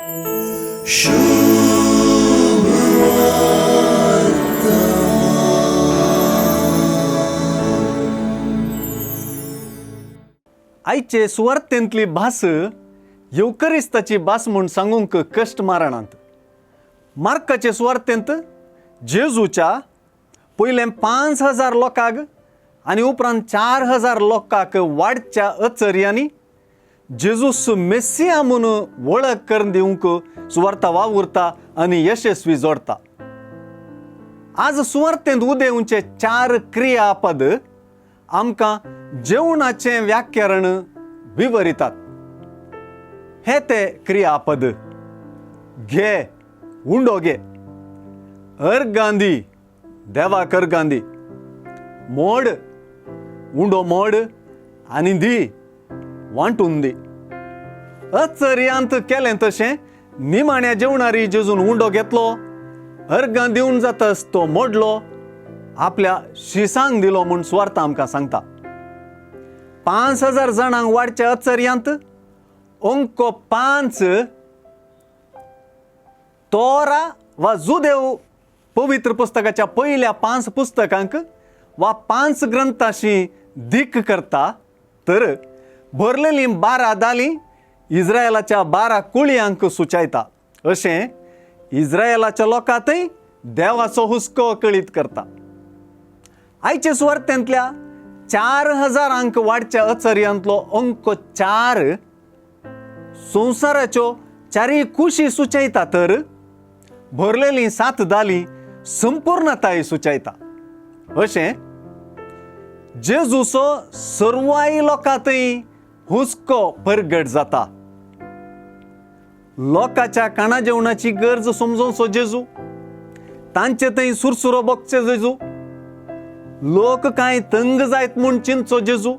आईचे सुवार्थेंतली भास येवकरिस्ताची भास म्हूण सांगूंक कश्ट मारणांत. मार्काचे सुवार्थेंत जेजूच्या पयलें 5,000 लोकांक आनी उपरांत 4,000 लोकांक वाडच्या अचर्यांनी जेजूस मेस्सिया म्हूण वळख करून दिवंक सुवार्ता वावुरता आनी यशस्वी जोडता. आज सुवार्थेंत उदेवचे 4 क्रियापद आमकां जेवणाचें व्याकरण विवरितात. हे ते क्रियापद: घे, उंडो घे, अर्गांदी, देवाक अर्गांदी, मोड, उंडो मोड आनी दी, वांटून दी. अचर्यांत केलें तशें निमाण्या जेवणारी जेजून उंडो घेतलो, अर्गां दिवन जातस तो मोडलो, आपल्या शिसांक दिलो म्हूण सुवार्ता आमकां सांगता. 5,000 जाणांक वाडच्या अचर्यांत अंक 5 तोरा वा जुदेव पवित्र पुस्तकाच्या पयल्या 5 पुस्तकांक वा 5 ग्रंथाशी दीक करता, तर भरलेलीं 12 दालीं इस्रायलाच्या 12 कुळयांक सुचयता. अशें इस्रायलाच्या लोकांतय देवाचो हुस्को कळीत करता. आयचे सुवार्थेंतल्या 4,000 वाडच्या अचर्यांतलो अंक 4 संवसाराच्यो 4 कुशी सुचयता, तर भरलेलीं 7 दालीं संपूर्णताय सुचयता. अशें जेजूचो सर्वाय लोकांतय हुस्को परगट जाता. लोकांच्या काना जेवणाची गरज समजोवचो जेजू, तांचे थंय सुरसुरो बगचे जेजू, लोक कांय तंग जायत म्हूण चिंतचो जेजू,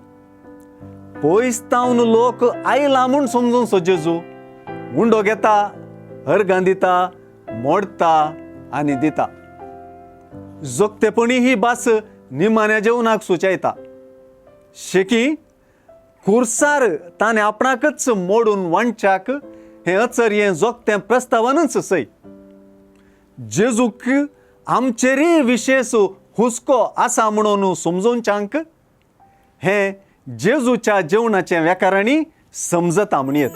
पयसतावन लोक आयला म्हूण समजोवचो जेजू, उंडो घेता, अर्गां दिता, मोडता आनी दिता. जोगतेपणी ही भास निमाण्या जेवणाक सुचयता. शेकी खुर्सार ताणें आपणाकच मोडून वांटच्याक हें अचर्यें जोगतें प्रस्तावानच सय. जेजूक आमचेरय विशेष हुस्को आसा म्हणून समजोवच्यांक हें जेजूच्या जेवणाचें व्याकरणी समजता म्हणयत.